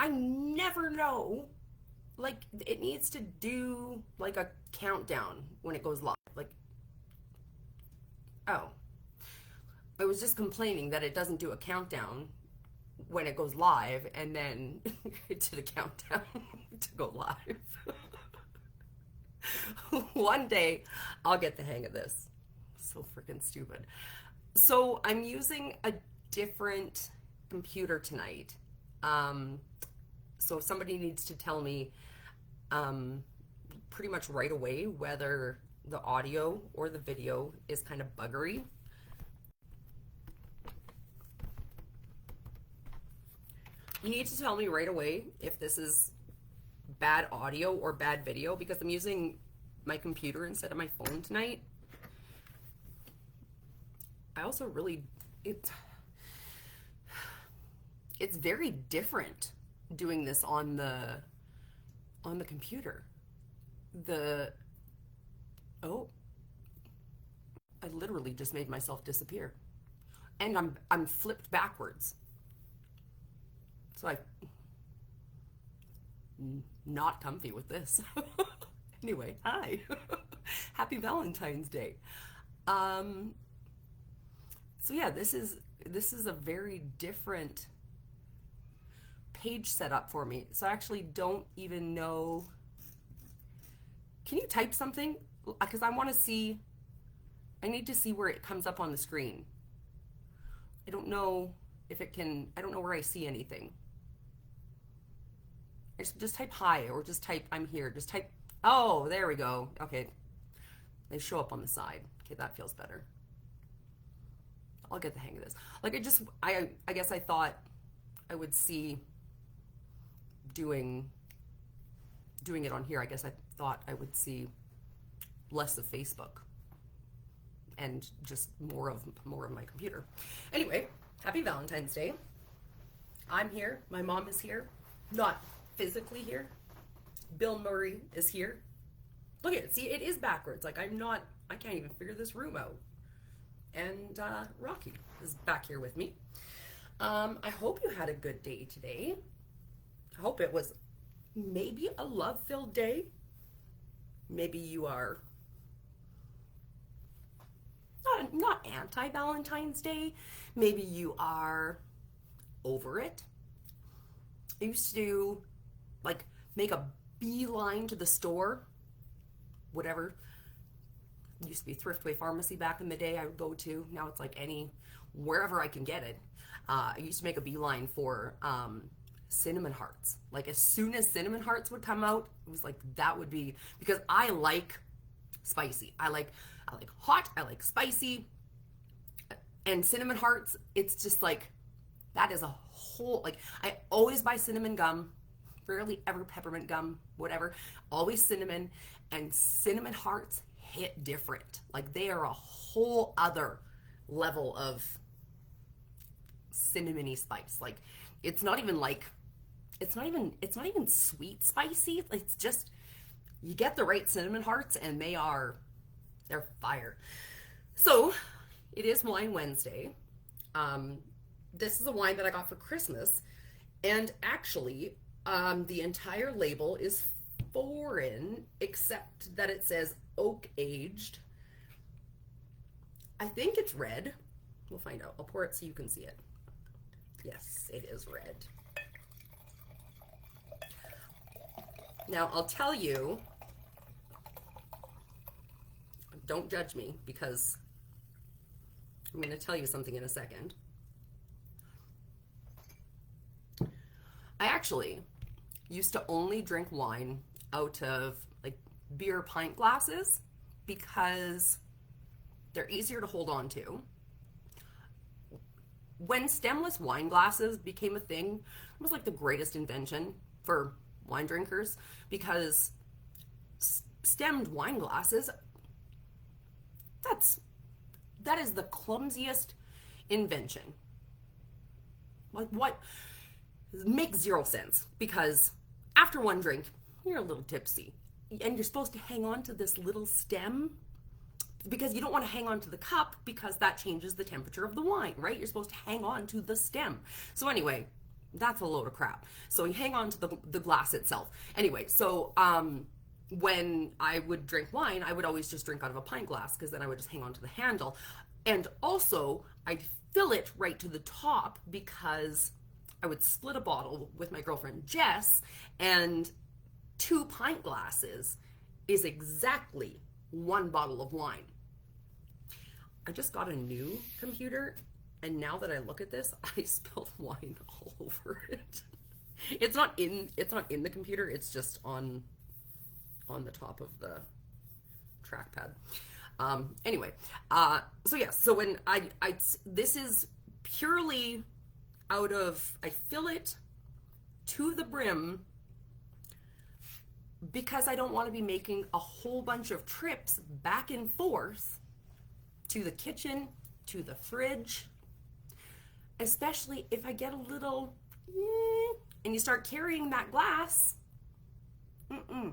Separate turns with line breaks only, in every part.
I never know. Like, it needs to do like a countdown when it goes live. Like, oh, I was just complaining that it doesn't do a countdown when it goes live, and then it did a countdown to go live. One day I'll get the hang of this. So freaking stupid. So I'm using a different computer tonight. Um, so somebody needs to tell me um, pretty much right away whether the audio or the video is kind of buggery. You need to tell me right away if this is bad audio or bad video because I'm using my computer instead of my phone tonight. I also really it's very different doing this on the computer. The oh, I literally just made myself disappear. And I'm flipped backwards. So I not comfy with this. Anyway, hi. Happy Valentine's Day. Um so yeah, this is a very different page setup for me. So I actually don't even know. Can you type something? Because I want to see, I need to see where it comes up on the screen. I don't know if it can, I don't know where I see anything. Just type hi or just type I'm here. Just type, oh, there we go. Okay. They show up on the side. Okay, that feels better. I'll get the hang of this. Like I guess I thought I would see doing it on here. I guess I thought I would see less of Facebook and just more of my computer. Anyway, happy Valentine's Day. I'm here. My mom is here. Not physically here. Bill Murray is here. Look at it. See, it is backwards. Like I can't even figure this room out. And Rocky is back here with me. I hope you had a good day today. I hope it was maybe a love-filled day. Maybe you are not anti-Valentine's Day. Maybe you are over it. I used to like make a beeline to the store, whatever. It used to be Thriftway Pharmacy back in the day I would go to. Now it's like wherever I can get it. I used to make a beeline for cinnamon hearts. Like as soon as cinnamon hearts would come out, it was like that would be, because I like spicy. I like hot, I like spicy. And cinnamon hearts, it's just like that is a whole, like I always buy cinnamon gum, rarely ever peppermint gum, whatever. Always cinnamon, and cinnamon hearts hit different. Like they are a whole other level of cinnamony spice. Like it's not even sweet spicy. It's just you get the right cinnamon hearts and they're fire. So it is Wine Wednesday. This is a wine that I got for Christmas, and actually the entire label is foreign except that it says oak aged. I think it's red. We'll find out. I'll pour it so you can see it. Yes, it is red. Now I'll tell you, don't judge me because I'm going to tell you something in a second. I actually used to only drink wine out of like beer pint glasses because they're easier to hold on to. When stemless wine glasses became a thing, it was like the greatest invention for wine drinkers because stemmed wine glasses, that is the clumsiest invention. Like what? It makes zero sense because after one drink, you're a little tipsy and you're supposed to hang on to this little stem because you don't want to hang on to the cup because that changes the temperature of the wine, right? You're supposed to hang on to the stem. So anyway, That's a load of crap. So you hang on to the glass itself. Anyway, so when I would drink wine, I would always just drink out of a pint glass because then I would just hang on to the handle. And also, I'd fill it right to the top because I would split a bottle with my girlfriend Jess, and 2 pint glasses is exactly 1 bottle of wine. I just got a new computer, and now that I look at this, I spilled wine all over it. It's not in the computer, it's just on the top of the trackpad. Anyway, so yeah, so when I this is purely out of, I fill it to the brim because I don't want to be making a whole bunch of trips back and forth to the kitchen, to the fridge, especially if I get a little, and you start carrying that glass, I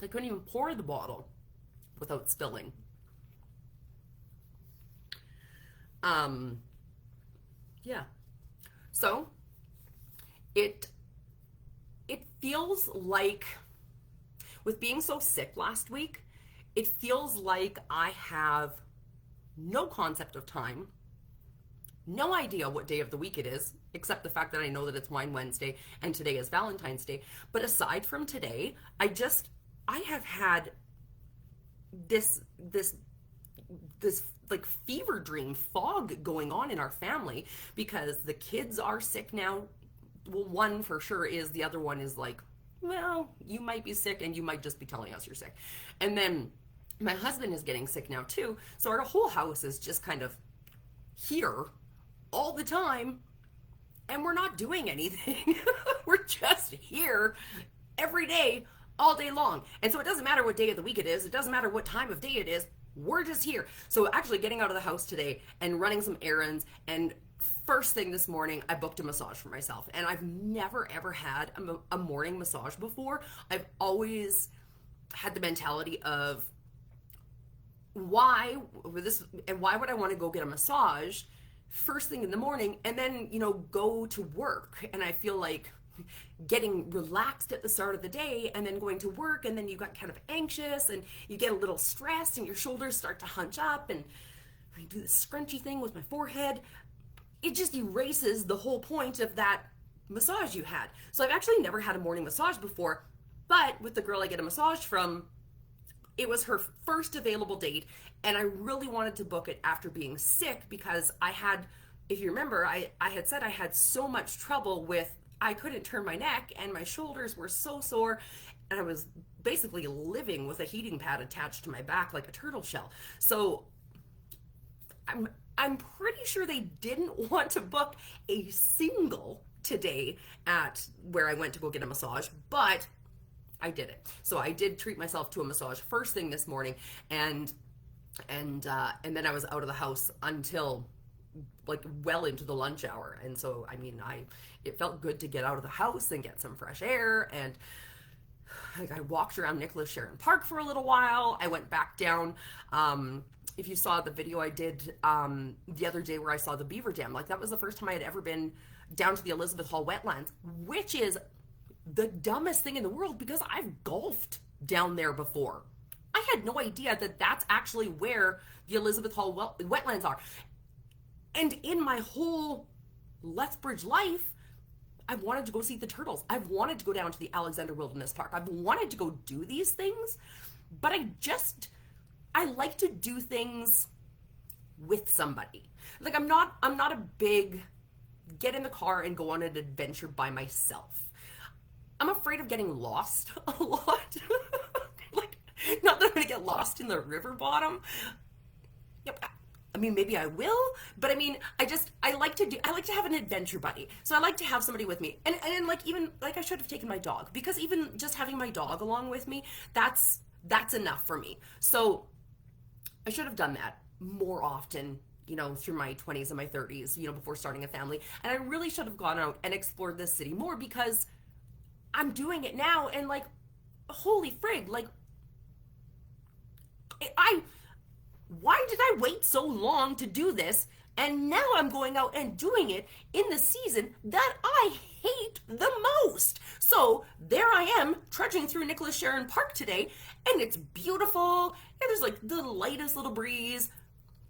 couldn't even pour the bottle without spilling. Yeah. So it feels like, with being so sick last week, it feels like I have no concept of time, no idea what day of the week it is, except the fact that I know that it's Wine Wednesday and today is Valentine's Day. But aside from today, I have had this like fever dream fog going on in our family because the kids are sick now. Well, one for sure is, the other one is like, well, you might be sick and you might just be telling us you're sick. And then my husband is getting sick now too. So our whole house is just kind of here all the time, and we're not doing anything. We're just here every day, all day long. And so it doesn't matter what day of the week it is. It doesn't matter what time of day it is. We're just here. So actually getting out of the house today and running some errands, and first thing this morning, I booked a massage for myself. And I've never ever had a morning massage before. I've always had the mentality of, why would I want to go get a massage first thing in the morning and then, go to work? And I feel like getting relaxed at the start of the day and then going to work, and then you got kind of anxious and you get a little stressed and your shoulders start to hunch up, and I do this scrunchy thing with my forehead. It just erases the whole point of that massage you had. So I've actually never had a morning massage before, but with the girl I get a massage from, it was her first available date, and I really wanted to book it after being sick because I had, if you remember, I had said I had so much trouble with, I couldn't turn my neck and my shoulders were so sore, and I was basically living with a heating pad attached to my back like a turtle shell. So I'm pretty sure they didn't want to book a single today at where I went to go get a massage, but I did it. So I did treat myself to a massage first thing this morning, and then I was out of the house until like well into the lunch hour. And so it felt good to get out of the house and get some fresh air, and like I walked around Nicholas Sharon Park for a little while. I went back down. If you saw the video I did the other day where I saw the beaver dam, like that was the first time I had ever been down to the Elizabeth Hall wetlands, which is the dumbest thing in the world because I've golfed down there before. I had no idea that that's actually where the Elizabeth Hall wetlands are. And in my whole Lethbridge life, I've wanted to go see the turtles. I've wanted to go down to the Alexander Wilderness Park. I've wanted to go do these things, but I like to do things with somebody. Like I'm not a big get in the car and go on an adventure by myself. I'm afraid of getting lost a lot. Like, not that I'm gonna get lost in the river bottom. Yep. I mean, maybe I will, but I mean, I like to have an adventure buddy. So I like to have somebody with me. And like, even, like I should have taken my dog, because even just having my dog along with me, that's enough for me. So I should have done that more often, through my 20s and my 30s, before starting a family. And I really should have gone out and explored this city more, because I'm doing it now, and like, holy frig, like, why did I wait so long to do this? And now I'm going out and doing it in the season that I hate the most. So there I am trudging through Nicholas Sharon Park today, and it's beautiful, and there's like the lightest little breeze,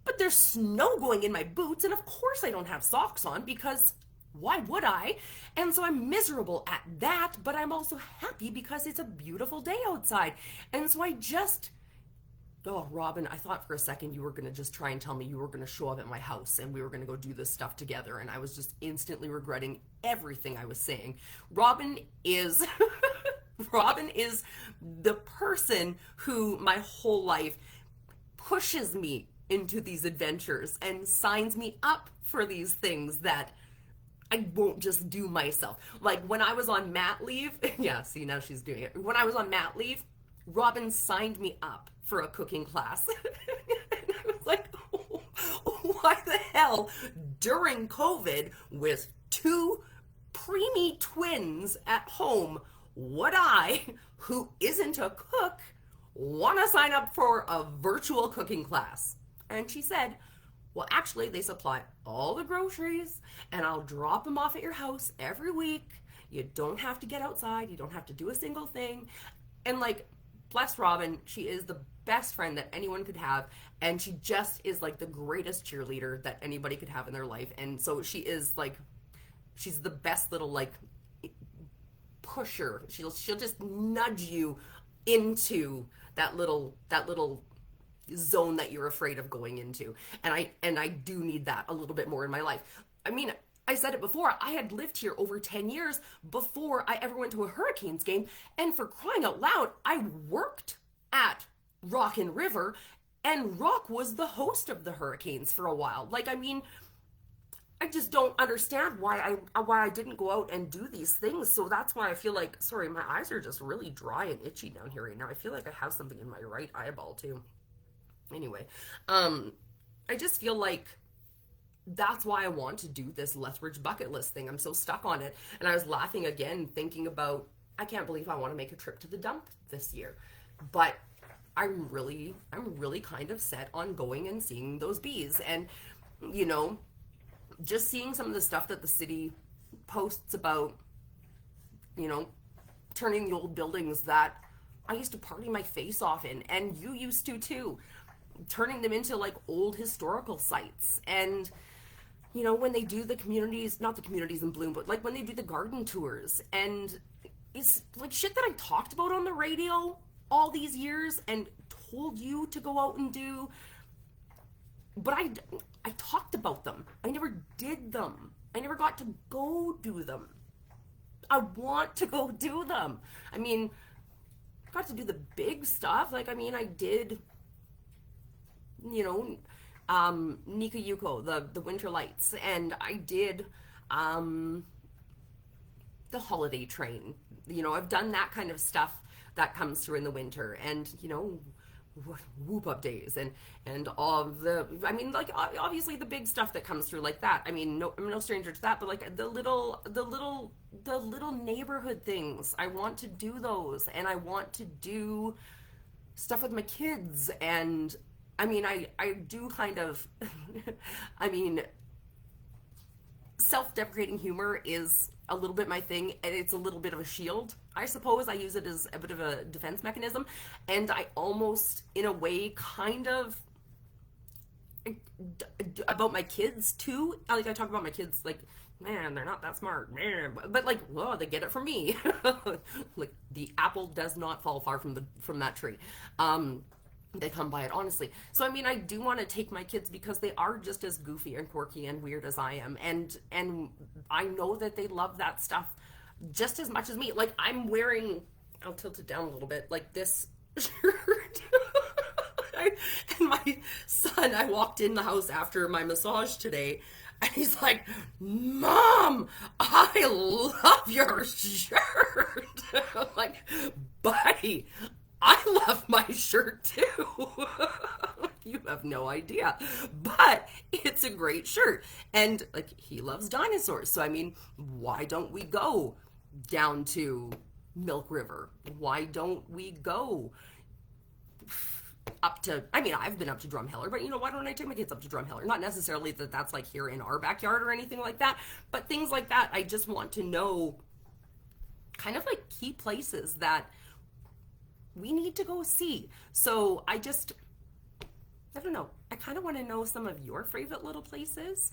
but there's snow going in my boots, and of course I don't have socks on because why would I? And so I'm miserable at that, but I'm also happy because it's a beautiful day outside. And so I just, oh, Robin, I thought for a second you were going to just try and tell me you were going to show up at my house and we were going to go do this stuff together. And I was just instantly regretting everything I was saying. Robin is, Robin is the person who my whole life pushes me into these adventures and signs me up for these things that I won't just do myself. Like when I was on mat leave, yeah, see, now she's doing it. When I was on mat leave, Robin signed me up for a cooking class. And I was like, oh, why the hell during COVID with two preemie twins at home would I, who isn't a cook, want to sign up for a virtual cooking class? And she said, well, actually, they supply all the groceries, and I'll drop them off at your house every week. You don't have to get outside. You don't have to do a single thing. And like, bless Robin, she is the best friend that anyone could have, and she just is like the greatest cheerleader that anybody could have in their life. And so she is like, she's the best little like pusher. She'll just nudge you into that little zone that you're afraid of going into. And I do need that a little bit more in my life. I mean, I said it before, I had lived here over 10 years before I ever went to a Hurricanes game, and for crying out loud, I worked at Rock and River, and Rock was the host of the Hurricanes for a while. Like, I mean, I just don't understand why I didn't go out and do these things. So that's why I feel like, sorry, my eyes are just really dry and itchy down here right now. I feel like I have something in my right eyeball too. Anyway, I just feel like that's why I want to do this Lethbridge bucket list thing. I'm so stuck on it. And I was laughing again, thinking about, I can't believe I want to make a trip to the dump this year. But I'm really kind of set on going and seeing those bees. And, you know, just seeing some of the stuff that the city posts about, you know, turning the old buildings that I used to party my face off in, and you used to too, turning them into like old historical sites. And you know, when they do the communities, not the communities in bloom, but like when they do the garden tours, and it's like shit that I talked about on the radio all these years and told you to go out and do, but I talked about them. I never did them. I never got to go do them. I want to go do them. I mean, I got to do the big stuff. Like, I mean, I did, you know, Nika Yuko, the Winter Lights, and I did the Holiday Train. You know, I've done that kind of stuff that comes through in the winter, and you know, whoop up days and all of the, I mean, like obviously the big stuff that comes through like that. I mean, no, I'm no stranger to that, but like the little neighborhood things, I want to do those, and I want to do stuff with my kids. And I mean, I do kind of, I mean, self-deprecating humor is a little bit my thing, and it's a little bit of a shield. I suppose I use it as a bit of a defense mechanism, and I almost, in a way, kind of, about my kids too. Like, I talk about my kids, like, man, they're not that smart, man, but like, whoa, they get it from me. Like, the apple does not fall far from that tree. They come by it honestly. So I mean, I do want to take my kids because they are just as goofy and quirky and weird as I am, and I know that they love that stuff just as much as me. Like, I'm wearing, I'll tilt it down a little bit, like this shirt. And my son, I walked in the house after my massage today, and he's like, "Mom, I love your shirt." I'm like, "Buddy, I love my shirt too." You have no idea. But it's a great shirt. And like, he loves dinosaurs. So I mean, why don't we go down to Milk River? Why don't we go up to, I mean, I've been up to Drumheller, but why don't I take my kids up to Drumheller? Not necessarily that that's like here in our backyard or anything like that, but things like that. I just want to know kind of like key places that we need to go see. So I don't know. I kind of want to know some of your favorite little places,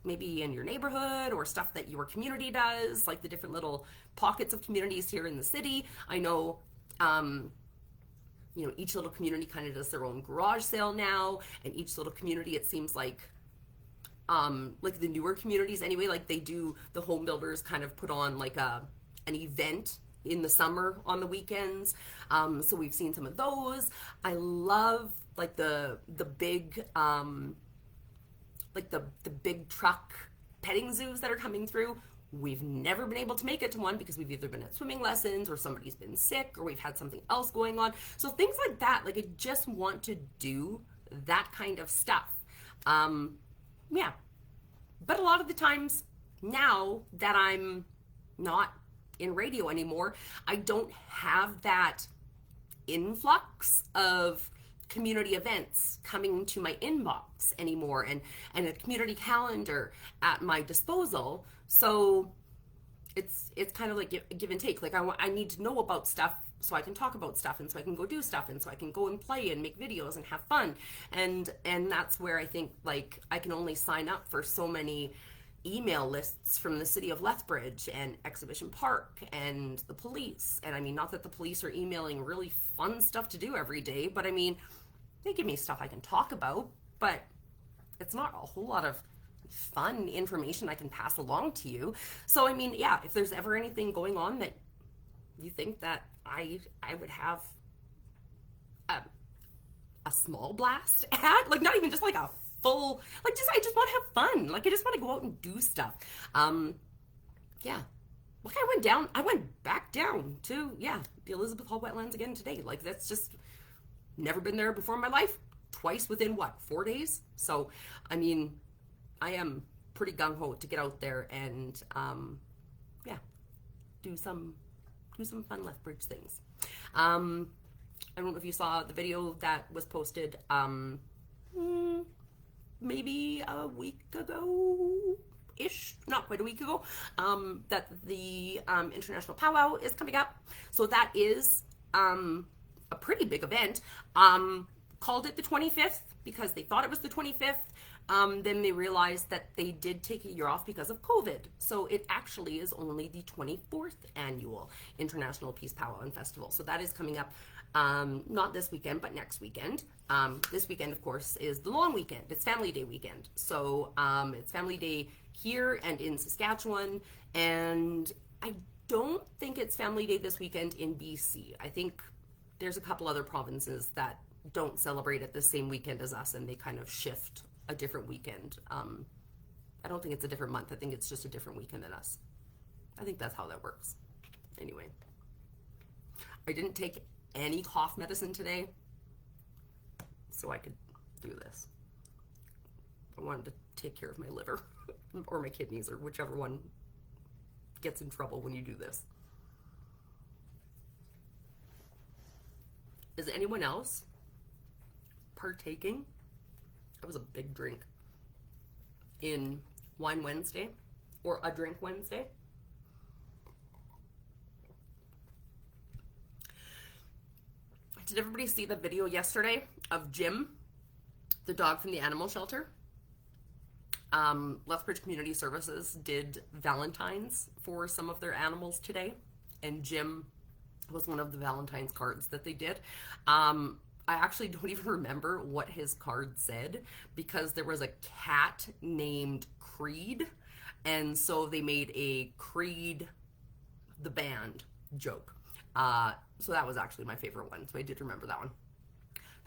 maybe in your neighborhood or stuff that your community does, like the different little pockets of communities here in the city. I know, each little community kind of does their own garage sale now, and each little community, it seems like the newer communities anyway, like they do, the home builders kind of put on like an event in the summer on the weekends. So we've seen some of those. I love like the big like the big truck petting zoos that are coming through. We've never been able to make it to one because we've either been at swimming lessons or somebody's been sick or we've had something else going on. So things like that, like I just want to do that kind of stuff. Yeah. But a lot of the times now that I'm not in radio anymore, I don't have that influx of community events coming to my inbox anymore, and a community calendar at my disposal. So it's kind of like give and take. Like I need to know about stuff so I can talk about stuff, and so I can go do stuff, and so I can go and play and make videos and have fun. And that's where I think like I can only sign up for so many email lists from the city of Lethbridge and Exhibition Park and the police. And I mean, not that the police are emailing really fun stuff to do every day, but I mean, they give me stuff I can talk about, but it's not a whole lot of fun information I can pass along to you. So I mean, yeah, if there's ever anything going on that you think that I would have a small blast at, like not even just like a full, like I just want to have fun. Like I just want to go out and do stuff. Yeah. Like I went back down to, the Elizabeth Hall wetlands again today. Like that's just never been there before in my life. Twice within 4 days? So, I mean, I am pretty gung-ho to get out there and, do some fun Lethbridge things. I don't know if you saw the video that was posted, maybe a week ago-ish, not quite a week ago, that the International Powwow is coming up. So that is a pretty big event. Called it the 25th because they thought it was the 25th. Then they realized that they did take a year off because of COVID. So it actually is only the 24th annual International Peace Powwow and Festival. So that is coming up, not this weekend, but next weekend. This weekend, of course, is the long weekend. It's Family Day weekend. So it's Family Day here and in Saskatchewan. And I don't think it's Family Day this weekend in BC. I think there's a couple other provinces that don't celebrate it the same weekend as us, and they kind of shift a different weekend. I don't think it's a different month. I think it's just a different weekend than us. I think that's how that works. Anyway, I didn't take any cough medicine today, so I could do this. I wanted to take care of my liver or my kidneys, or whichever one gets in trouble when you do this. Is anyone else partaking? That was a big drink in Wine Wednesday or a Drink Wednesday. Did everybody see the video yesterday of Jim, the dog from the animal shelter? Lethbridge Community Services did Valentines for some of their animals today, and Jim was one of the Valentine's cards that they did. I actually don't even remember what his card said because there was a cat named Creed, and so they made a Creed the band joke. So that was actually my favorite one, so I did remember that one.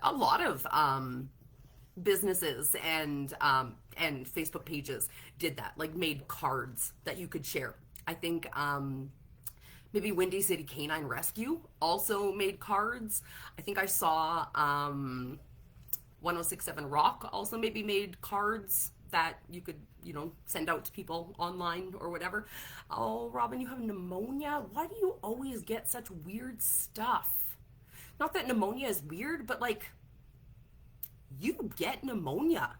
A lot of businesses and Facebook pages did that, like made cards that you could share. I think maybe Windy City Canine Rescue also made cards. I think I saw 1067 Rock also maybe made cards that you could, send out to people online or whatever. Oh, Robin, you have pneumonia? Why do you always get such weird stuff? Not that pneumonia is weird, but like, you get pneumonia.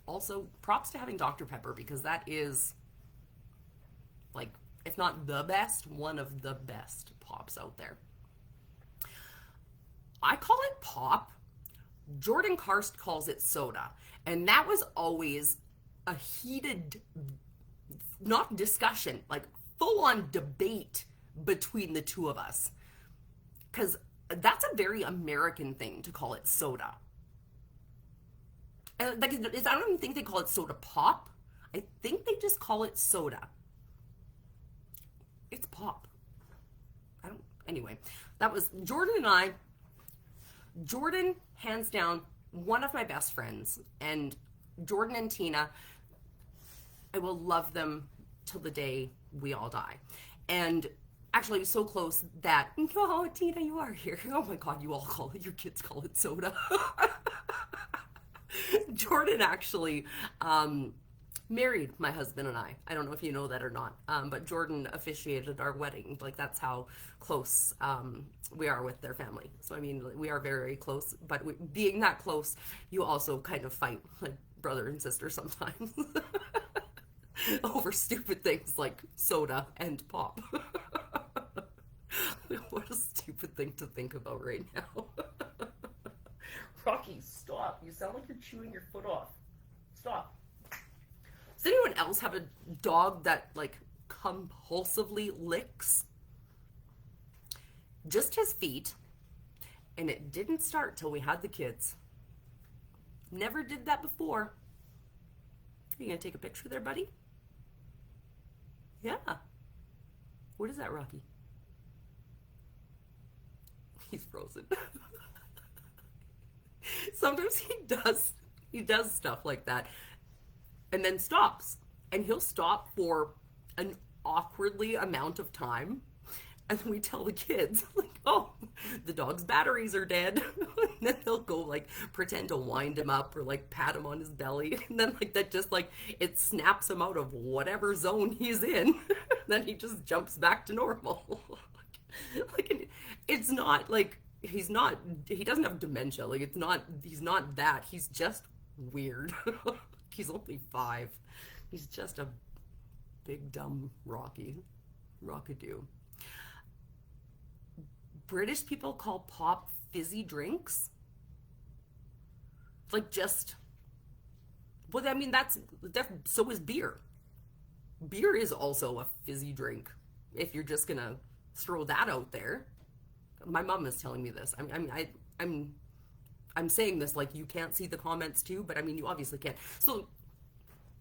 Also, props to having Dr. Pepper because that is, like, if not the best, one of the best pops out there. I call it pop. Jordan Karst calls it soda. And that was always a heated, not discussion, like full on debate between the two of us. Because that's a very American thing to call it soda. And like, I don't even think they call it soda pop. I think they just call it soda. It's pop. Anyway, that was Jordan and I. Jordan, hands down, one of my best friends. And Jordan and Tina, I will love them till the day we all die. And actually, it was so close that, oh, Tina, you are here. Oh my God, you all call it, your kids call it soda. Jordan actually married my husband and I. I don't know if you know that or not, but Jordan officiated our wedding. Like, that's how close we are with their family. So, I mean, we are very, very close. But being that close, you also kind of fight like brother and sister sometimes over stupid things like soda and pop. What a stupid thing to think about right now. Rocky, stop. You sound like you're chewing your foot off. Stop. Does anyone else have a dog that, like, compulsively licks just his feet? And it didn't start till we had the kids. Never did that before. Are you gonna take a picture there, buddy? Yeah. What is that, Rocky? He's frozen. Sometimes he does stuff like that and then stops. And he'll stop for an awkwardly amount of time. And then we tell the kids, like, oh, the dog's batteries are dead. And then they'll go, like, pretend to wind him up or, like, pat him on his belly. And then, like, that just, like, it snaps him out of whatever zone he's in. Then he just jumps back to normal. Like, it's not, like, he doesn't have dementia. Like, he's not that. He's just weird. He's only 5. He's just a big, dumb Rockadoo. British people call pop fizzy drinks. Like, just, well, I mean, so is beer. Beer is also a fizzy drink, if you're just gonna throw that out there. My mom is telling me this. I'm saying this like you can't see the comments too, but I mean, you obviously can. So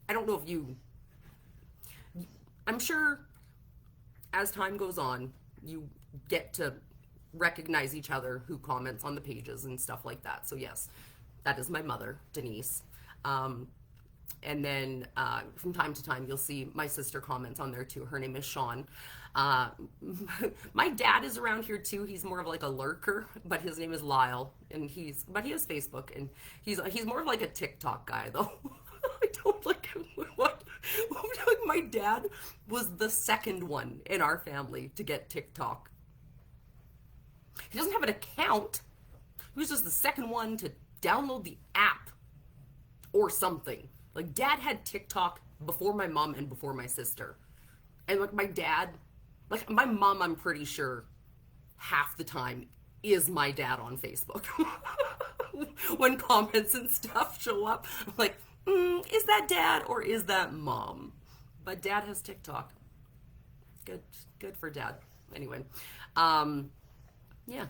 I don't know if I'm sure as time goes on, you get to recognize each other who comments on the pages and stuff like that. So yes, that is my mother, Denise. And then from time to time, you'll see my sister comments on there too. Her name is Sean. My dad is around here too. He's more of like a lurker, but his name is Lyle, and he has Facebook, and he's more of like a TikTok guy though. I don't like what my dad was the second one in our family to get TikTok. He doesn't have an account. He was just the second one to download the app or something. Like, Dad had TikTok before my mom and before my sister. And, like, my dad, like, my mom, I'm pretty sure half the time is my dad on Facebook. When comments and stuff show up, I'm like, is that Dad or is that Mom? But Dad has TikTok. Good for Dad. Anyway, yeah.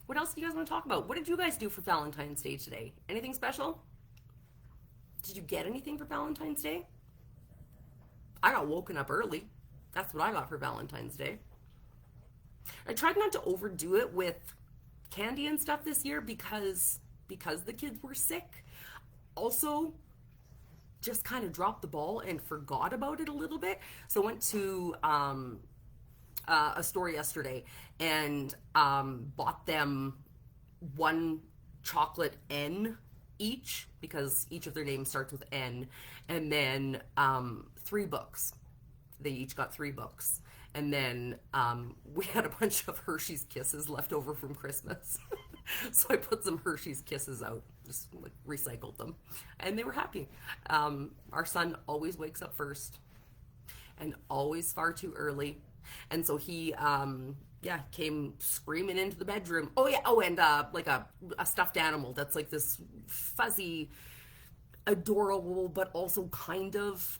What else do you guys want to talk about? What did you guys do for Valentine's Day today? Anything special? Did you get anything for Valentine's Day? I got woken up early. That's what I got for Valentine's Day. I tried not to overdo it with candy and stuff this year because the kids were sick. Also, just kind of dropped the ball and forgot about it a little bit. So I went to a store yesterday and bought them one chocolate N each, because each of their names starts with N, and then 3 books. They each got 3 books. And then we had a bunch of Hershey's Kisses left over from Christmas. So I put some Hershey's Kisses out, just like recycled them, and they were happy. Our son always wakes up first, and always far too early, and so he yeah, came screaming into the bedroom. Oh yeah, oh, and like a stuffed animal that's like this fuzzy, adorable, but also kind of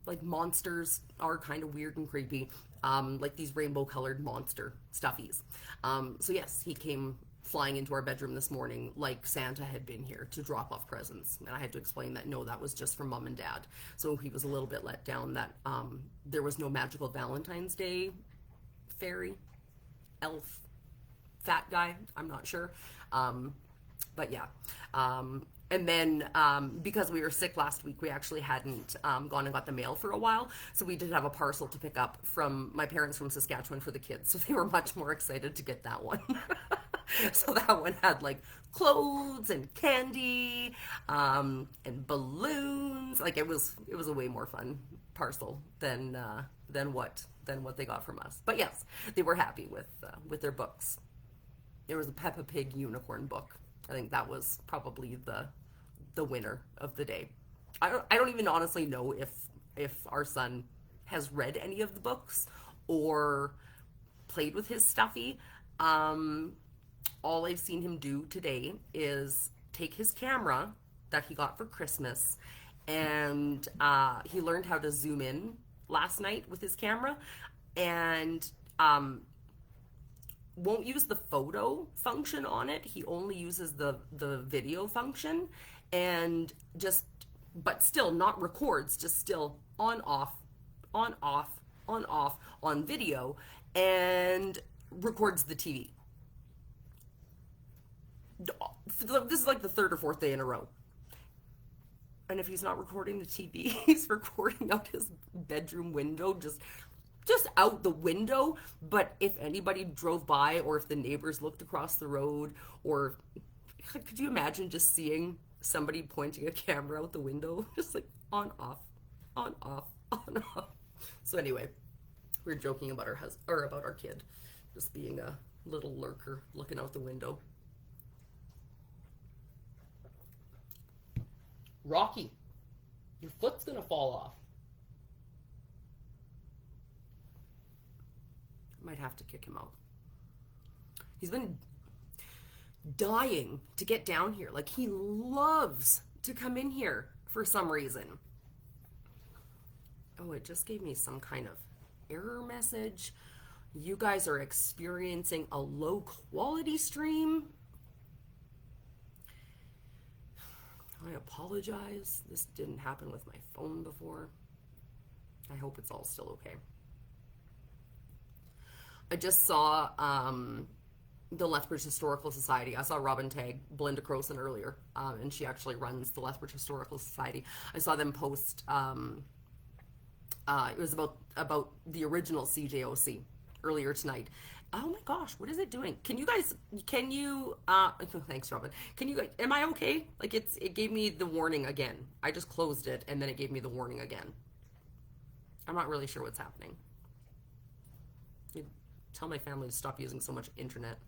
like monsters are kind of weird and creepy. Like these rainbow colored monster stuffies. So yes, he came flying into our bedroom this morning like Santa had been here to drop off presents. And I had to explain that no, that was just from mom and dad. So he was a little bit let down that there was no magical Valentine's Day fairy, elf, fat guy. I'm not sure. But yeah. And then because we were sick last week, we actually hadn't gone and got the mail for a while. So we did have a parcel to pick up from my parents from Saskatchewan for the kids. So they were much more excited to get that one. So that one had like clothes and candy and balloons. Like it was a way more fun parcel than what they got from us. But yes, they were happy with their books. There was a Peppa Pig unicorn book. I think that was probably the winner of the day. I don't even honestly know if our son has read any of the books or played with his stuffy. All I've seen him do today is take his camera that he got for Christmas, and he learned how to zoom in last night with his camera, and won't use the photo function on it. He only uses the video function, and just, but still not records, just still on off, on off, on off on video, and records the TV. This is like the third or fourth day in a row. And if he's not recording the TV, he's recording out his bedroom window, just out the window. But if anybody drove by, or if the neighbors looked across the road, or could you imagine just seeing somebody pointing a camera out the window, just like on off, on off, on off. So anyway, we were joking about about our kid just being a little lurker looking out the window. Rocky, your foot's gonna fall off. Might have to kick him out. He's been dying to get down here. Like, he loves to come in here for some reason. Oh, it just gave me some kind of error message. You guys are experiencing a low quality stream. I apologize. This didn't happen with my phone before. I hope it's all still okay. I just saw the Lethbridge Historical Society. I saw Robin tag Belinda Croson earlier, and she actually runs the Lethbridge Historical Society. I saw them post, it was about the original CJOC earlier tonight. Oh my gosh, what is it doing? Thanks Robin. Am I okay? Like it gave me the warning again. I just closed it and then it gave me the warning again. I'm not really sure what's happening. Tell my family to stop using so much internet.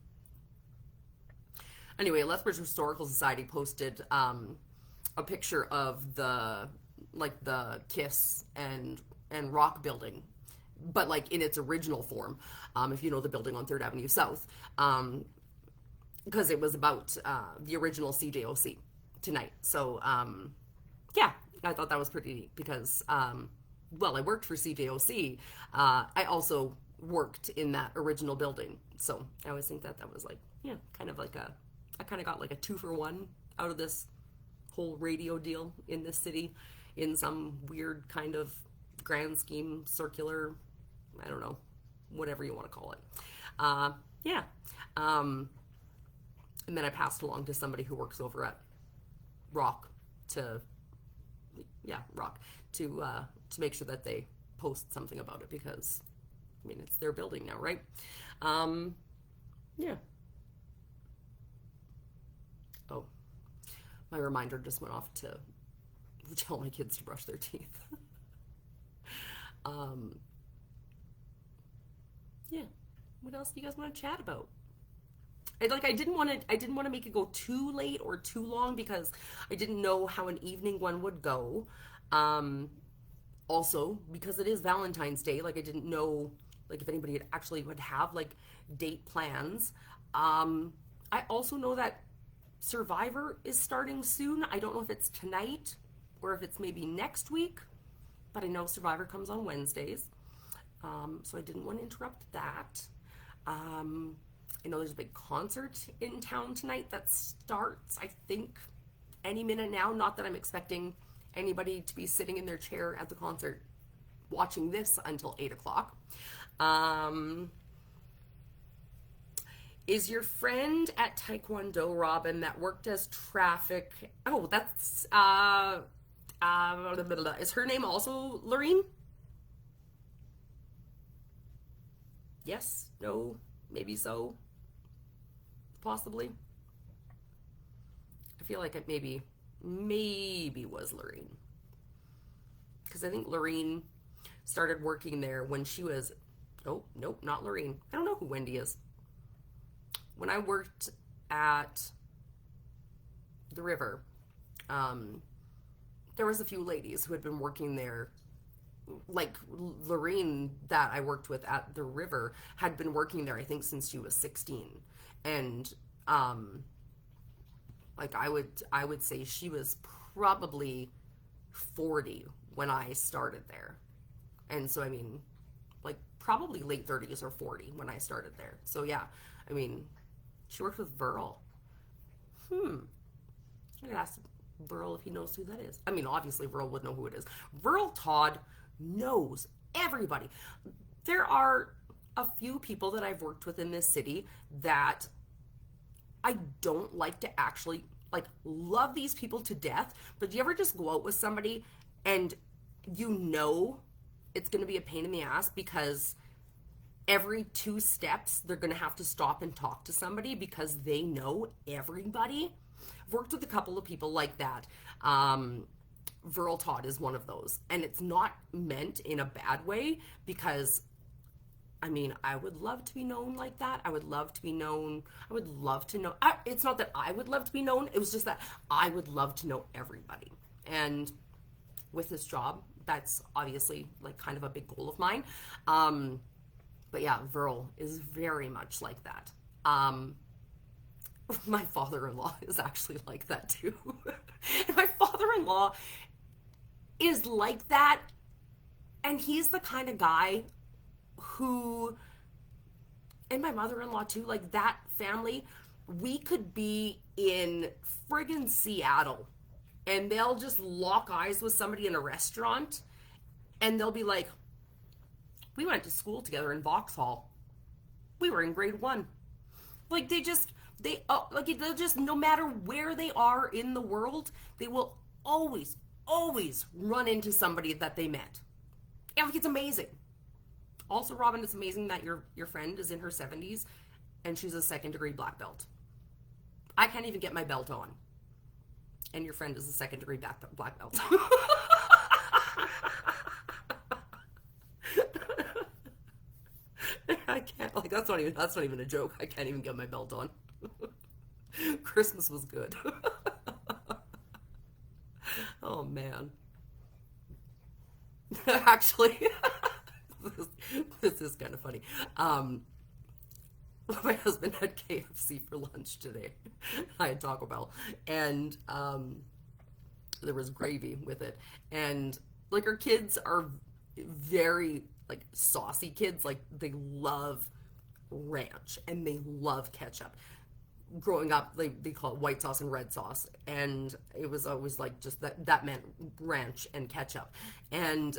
Anyway, Lethbridge Historical Society posted a picture of the KISS and Rock building, but like in its original form, if you know the building on 3rd Avenue South, because it was about the original CJOC tonight. So yeah, I thought that was pretty neat because well, I worked for CJOC. I also worked in that original building, so I always think that was like, yeah, kind of like I kind of got like a 2-for-1 out of this whole radio deal in this city, in some weird kind of grand scheme, circular, I don't know, whatever you want to call it. Yeah. And then I passed along to somebody who works over at Rock to make sure that they post something about it, because I mean, it's their building now, right? Yeah. Oh, my reminder just went off to tell my kids to brush their teeth. Yeah. What else do you guys want to chat about? I didn't want to make it go too late or too long because I didn't know how an evening one would go. Um, Also, because it is Valentine's Day, like I didn't know like if anybody actually would have like date plans. Um, I also know that Survivor is starting soon. I don't know if it's tonight or if it's maybe next week, but I know Survivor comes on Wednesdays. So I didn't want to interrupt that. Um, I know there's a big concert in town tonight that starts, I think, any minute now. Not that I'm expecting anybody to be sitting in their chair at the concert watching this until 8 o'clock. Um, is your friend at Taekwondo, Robin, that worked as traffic? Oh, that's is her name also Lorene? Yes, no, maybe so, possibly. I feel like it maybe was Lorene because I think Lorene started working there when she was. Oh, nope, not Lorene. I don't know who Wendy is. When I worked at the river, um, there was a few ladies who had been working there. Like Lorene that I worked with at the river had been working there, I think, since she was 16, and um, like I would say she was probably 40 when I started there, and so I mean, like probably late 30s or 40 when I started there. So yeah, I mean, she worked with Verl. I could ask Verl if he knows who that is. I mean, obviously Verl would know who it is. Verl Todd knows everybody. There are a few people that I've worked with in this city that I don't like to actually like love these people to death, but do you ever just go out with somebody and you know it's going to be a pain in the ass because every two steps they're going to have to stop and talk to somebody because they know everybody? I've worked with a couple of people like that. Verl Todd is one of those, and it's not meant in a bad way because I mean, I would love to be known like that. I would love to be known. I would love to know. It's not that I would love to be known. It was just that I would love to know everybody. And with this job, that's obviously like kind of a big goal of mine. But yeah, Verl is very much like that. My father-in-law is actually like that too. And my father-in-law is like that. And he's the kind of guy who, and my mother-in-law too, like that family, we could be in friggin' Seattle and they'll just lock eyes with somebody in a restaurant and they'll be like, we went to school together in Vauxhall. We were in grade 1. Like they'll just, no matter where they are in the world, they will always run into somebody that they met. And like, it's amazing. Also, Robin, it's amazing that your friend is in her 70s and she's a second-degree black belt. I can't even get my belt on. And your friend is a second-degree black belt. I can't, like, that's not even a joke. I can't even get my belt on. Christmas was good. Oh, man. Actually, this is kind of funny. My husband had KFC for lunch today. I had Taco Bell, and there was gravy with it. And like our kids are very like saucy kids. Like they love ranch and they love ketchup. Growing up, they call it white sauce and red sauce, and it was always like just that meant ranch and ketchup. And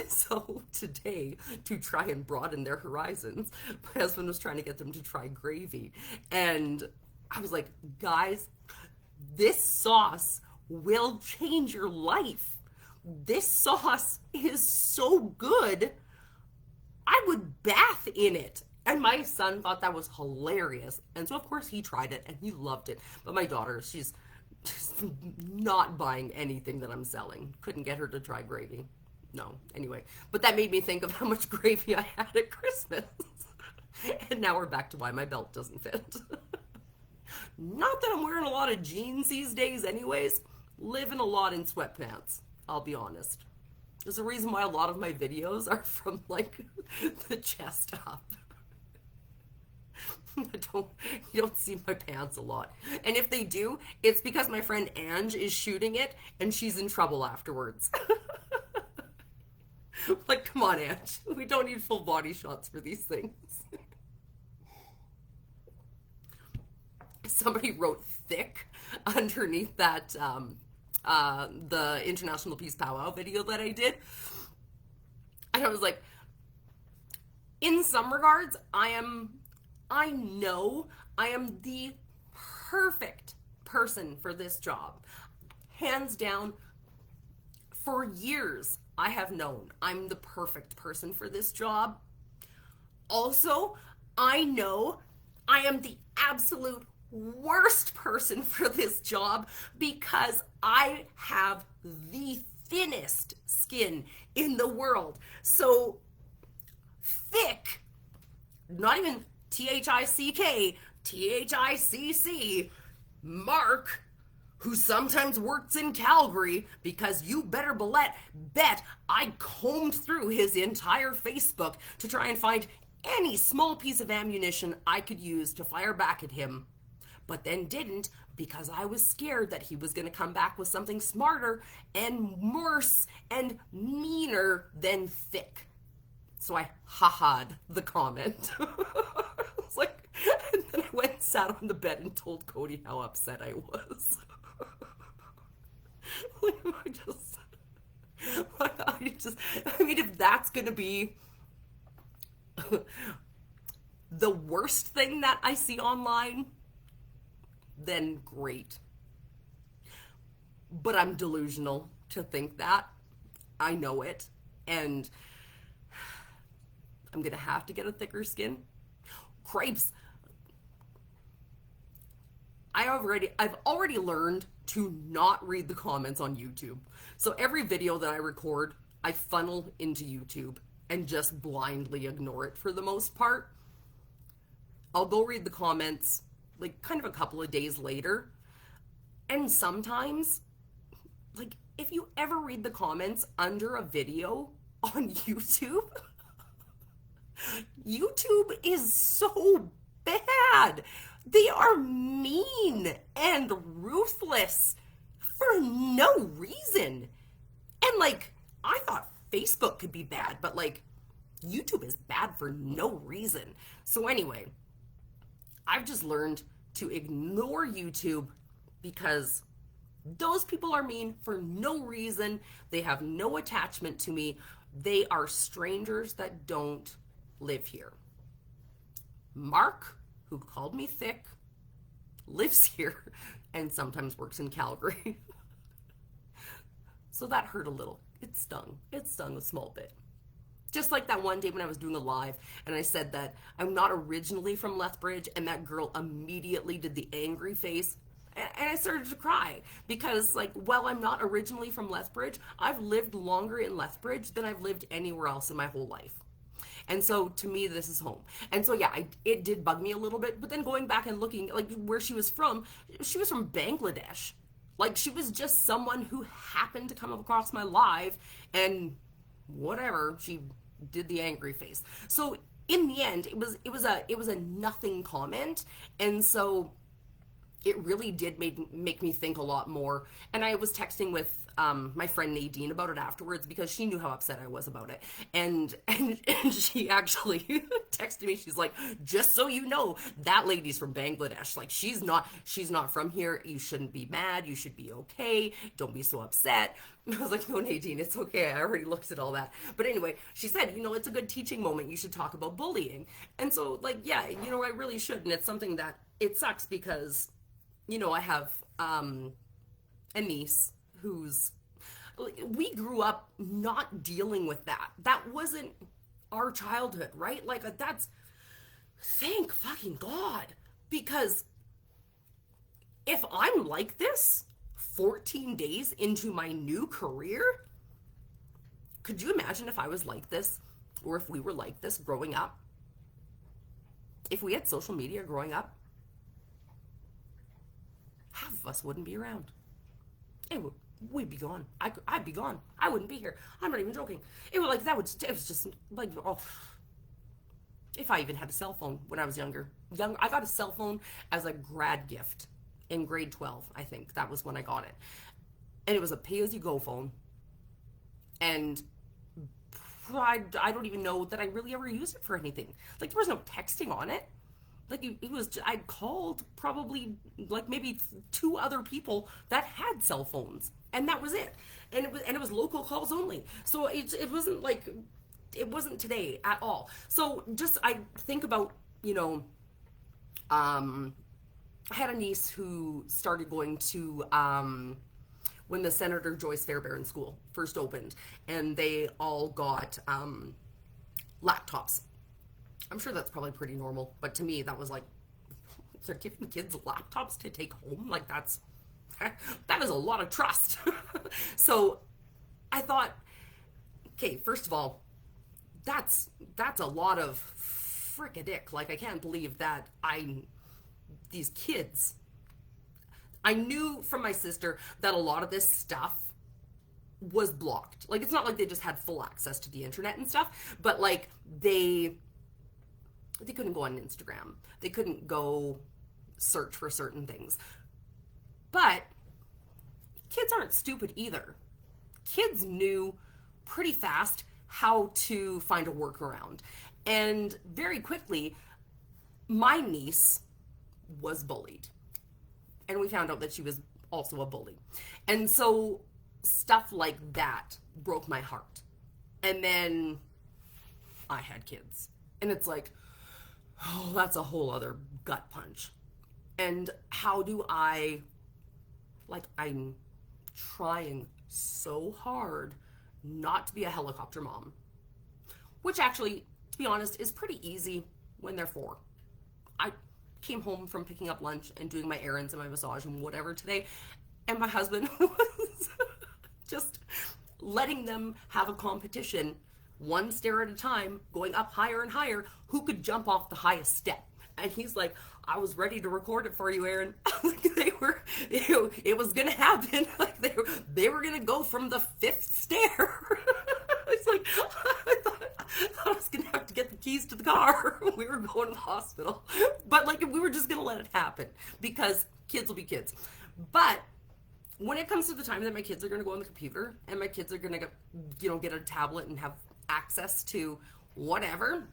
so today, to try and broaden their horizons, my husband was trying to get them to try gravy, and I was like, guys, this sauce will change your life. This sauce is so good, I would bath in it. And my son thought that was hilarious. And so, of course, he tried it and he loved it. But my daughter, she's just not buying anything that I'm selling. Couldn't get her to try gravy. No, anyway. But that made me think of how much gravy I had at Christmas. And now we're back to why my belt doesn't fit. Not that I'm wearing a lot of jeans these days, anyways. Living a lot in sweatpants, I'll be honest. There's a reason why a lot of my videos are from like the chest up. You don't see my pants a lot. And if they do, it's because my friend Ange is shooting it and she's in trouble afterwards. Like, come on, Ange. We don't need full body shots for these things. Somebody wrote thick underneath that the International Peace Powwow video that I did. And I was like, in some regards, I know I am the perfect person for this job. Hands down, for years, I have known I'm the perfect person for this job. Also, I know I am the absolute worst person for this job because I have the thinnest skin in the world. So, thick, not even THICK, THICC, Mark, who sometimes works in Calgary, because you better bet I combed through his entire Facebook to try and find any small piece of ammunition I could use to fire back at him, but then didn't because I was scared that he was going to come back with something smarter and worse and meaner than thick. So I ha-ha'd the comment. I was like, and then I went and sat on the bed and told Cody how upset I was. Like, I mean, if that's gonna be the worst thing that I see online, then great. But I'm delusional to think that. I know it. And I'm gonna have to get a thicker skin. Crepes. I've already learned to not read the comments on YouTube. So every video that I record, I funnel into YouTube and just blindly ignore it for the most part. I'll go read the comments like kind of a couple of days later. And sometimes, like, if you ever read the comments under a video on YouTube, YouTube is so bad. They are mean and ruthless for no reason. And like, I thought Facebook could be bad, but like, YouTube is bad for no reason. So anyway, I've just learned to ignore YouTube because those people are mean for no reason. They have no attachment to me. They are strangers that don't live here. Mark, who called me thick, lives here and sometimes works in Calgary. So that hurt a little. It stung. It stung a small bit. Just like that one day when I was doing a live and I said that I'm not originally from Lethbridge, and that girl immediately did the angry face. And I started to cry because, like, well, I'm not originally from Lethbridge. I've lived longer in Lethbridge than I've lived anywhere else in my whole life. And so to me, this is home. And so, yeah, it did bug me a little bit. But then going back and looking, like, where she was from Bangladesh. Like, she was just someone who happened to come across my live, and whatever, she did the angry face. So in the end, it was a nothing comment. And so it really did make me think a lot more. And I was texting with my friend Nadine about it afterwards because she knew how upset I was about it. And she actually texted me. She's like, just so you know, that lady's from Bangladesh. Like, she's not from here. You shouldn't be mad. You should be okay. Don't be so upset. And I was like, no, Nadine, it's okay. I already looked at all that. But anyway, she said, it's a good teaching moment. You should talk about bullying. And so, like, yeah, I really should. And it's something that it sucks because, I have a niece we grew up not dealing with that. That wasn't our childhood, right? Like, thank fucking God. Because if I'm like this 14 days into my new career, could you imagine if I was like this, or if we were like this growing up? If we had social media growing up, half of us wouldn't be around. It would, we'd be gone. I'd be gone. I wouldn't be here. I'm not even joking. It was like that would. It was just like, oh, if I even had a cell phone when I was younger. I got a cell phone as a grad gift in grade 12. I think that was when I got it, and it was a pay-as-you-go phone. And I don't even know that I really ever used it for anything. Like there was no texting on it. Like it was, I called probably like maybe two other people that had cell phones, and that was it. And it was local calls only. So it wasn't like it wasn't today at all. So just I think about I had a niece who started going to when the Senator Joyce Fairbairn School first opened, and they all got laptops. I'm sure that's probably pretty normal, but to me, that was like, they're giving kids laptops to take home? Like, that is a lot of trust. So I thought, okay, first of all, that's a lot of frickadick. Like, I can't believe that these kids, I knew from my sister that a lot of this stuff was blocked. Like, it's not like they just had full access to the internet and stuff, but like they couldn't go on Instagram. They couldn't go search for certain things. But kids aren't stupid either. Kids knew pretty fast how to find a workaround. And very quickly, my niece was bullied. And we found out that she was also a bully. And so stuff like that broke my heart. And then I had kids. And it's like, oh, that's a whole other gut punch. And how do I'm trying so hard not to be a helicopter mom. Which actually, to be honest, is pretty easy when they're 4. I came home from picking up lunch and doing my errands and my massage and whatever today, and my husband was just letting them have a competition, one stair at a time, going up higher and higher, who could jump off the highest step. And he's like, I was ready to record it for you, Erin. It was gonna happen. Like they were gonna go from the 5th stair. It's like, I was gonna have to get the keys to the car. We were going to the hospital. But like, we were just gonna let it happen because kids will be kids. But when it comes to the time that my kids are gonna go on the computer and my kids are gonna get a tablet and have access to whatever,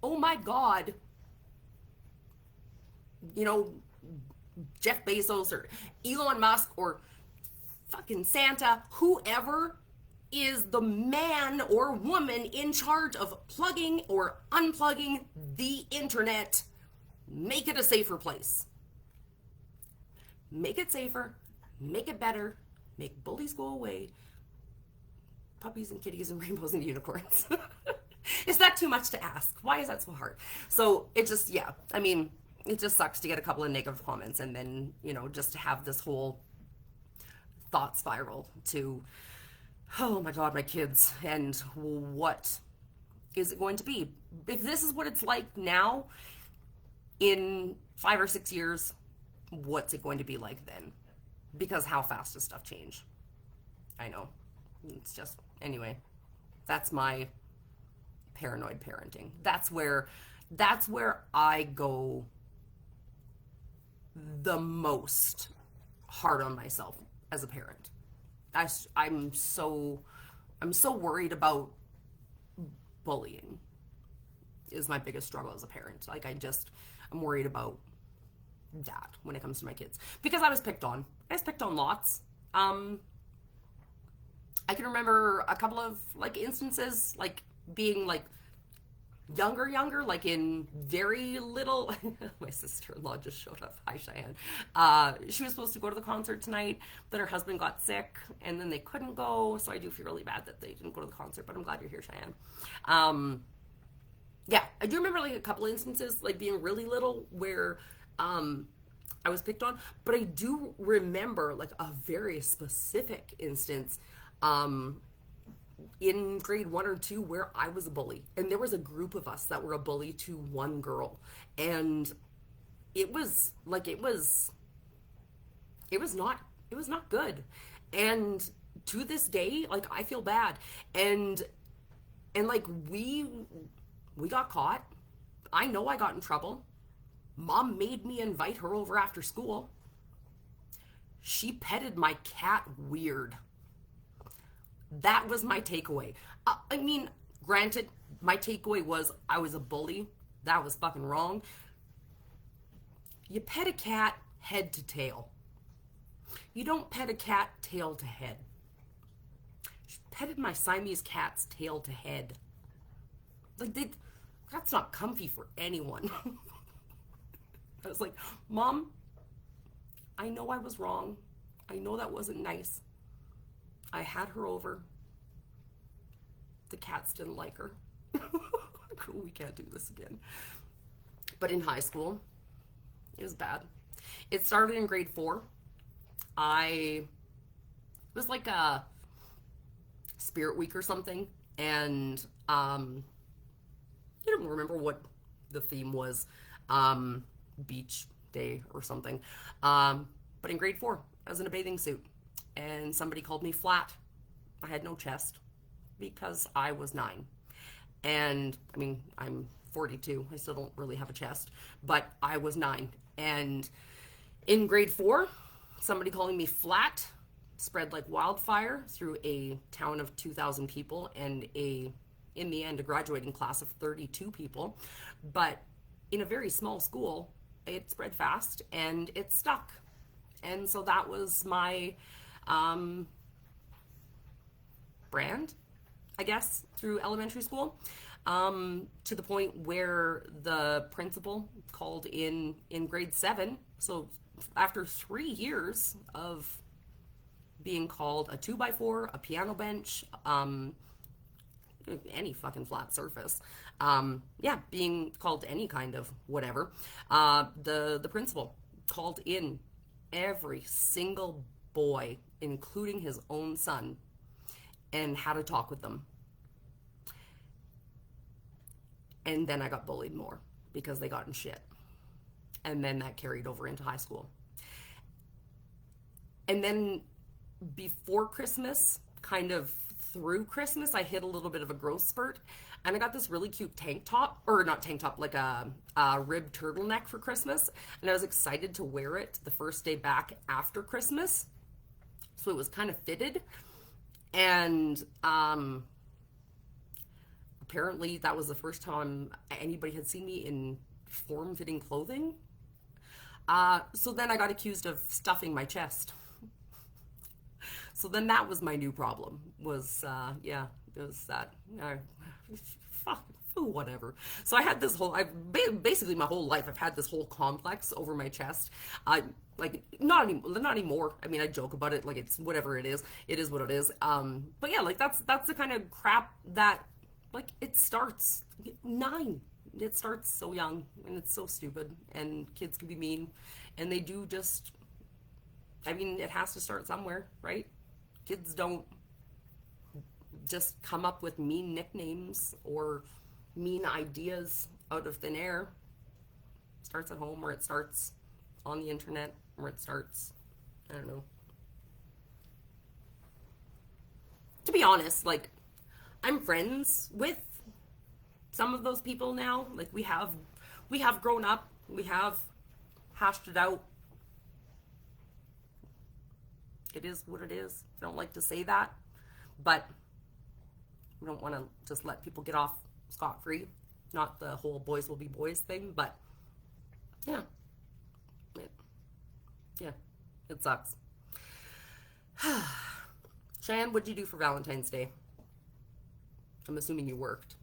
oh my God, Jeff Bezos or Elon Musk or fucking Santa, whoever is the man or woman in charge of plugging or unplugging the internet, make it a safer place. Make it safer, make it better, make bullies go away. Puppies and kitties and rainbows and unicorns. Is that too much to ask? Why is that so hard? So it just, it just sucks to get a couple of negative comments and then, just to have this whole thought spiral to, oh my God, my kids, and what is it going to be? If this is what it's like now, in 5 or 6 years, what's it going to be like then? Because how fast does stuff change? I know. It's just, anyway, that's my paranoid parenting. That's where I go the most hard on myself as a parent. I'm so worried about bullying is my biggest struggle as a parent. Like I'm worried about that when it comes to my kids because I was picked on. I was picked on lots. I can remember a couple of like instances like being like younger, like in very little. My sister-in-law just showed up. Hi, Cheyenne. She was supposed to go to the concert tonight, but her husband got sick, and then they couldn't go, so I do feel really bad that they didn't go to the concert, but I'm glad you're here, Cheyenne. Yeah, I do remember like a couple instances, like being really little, where I was picked on, but I do remember like a very specific instance in grade 1 or 2 where I was a bully. And there was a group of us that were a bully to one girl. And it was like, it was not, it was not good. And to this day, like, I feel bad. And like, we got caught. I know I got in trouble. Mom made me invite her over after school. She petted my cat weird. That was my takeaway. I mean, granted, my takeaway was I was a bully. That was fucking wrong. You pet a cat head to tail. You don't pet a cat tail to head. She petted my Siamese cat's tail to head. Like, that's not comfy for anyone. I was like, Mom, I know I was wrong. I know that wasn't nice. I had her over. The cats didn't like her. We can't do this again. But in high school, it was bad. It started in grade 4. It was like a spirit week or something. And I don't remember what the theme was. Beach day or something. But in grade 4, I was in a bathing suit. And somebody called me flat. I had no chest because I was 9. And I mean, I'm 42. I still don't really have a chest, but I was 9. And in grade 4, somebody calling me flat spread like wildfire through a town of 2,000 people and in the end, a graduating class of 32 people. But in a very small school, it spread fast and it stuck. And so that was my brand, I guess, through elementary school, to the point where the principal called in grade 7. So after 3 years of being called a 2x4, a piano bench, any fucking flat surface, being called any kind of whatever, the principal called in every single boy, including his own son, and had a talk with them. And then I got bullied more because they got in shit. And then that carried over into high school. And then before Christmas, kind of through Christmas, I hit a little bit of a growth spurt. And I got this really cute tank top, or not tank top, like a ribbed turtleneck for Christmas. And I was excited to wear it the first day back after Christmas. So it was kind of fitted. And apparently that was the first time anybody had seen me in form-fitting clothing. So then I got accused of stuffing my chest. So then that was my new problem, was, it was that. Fuck, whatever. So I had this whole, basically my whole life, I've had this whole complex over my chest. Like, not anymore. I mean, I joke about it, like, it's whatever it is what it is. But yeah, like, that's the kind of crap that, like, it starts 9. It starts so young, and it's so stupid, and kids can be mean, and they do just, I mean, it has to start somewhere, right? Kids don't just come up with mean nicknames or mean ideas out of thin air. It starts at home, or it starts on the internet, or it starts, I don't know. To be honest, like, I'm friends with some of those people now. Like, we have grown up, we have hashed it out. It is what it is. I don't like to say that, but we don't want to just let people get off scot-free. Not the whole boys will be boys thing, but yeah. It sucks. Cheyenne, what'd you do for Valentine's Day? I'm assuming you worked.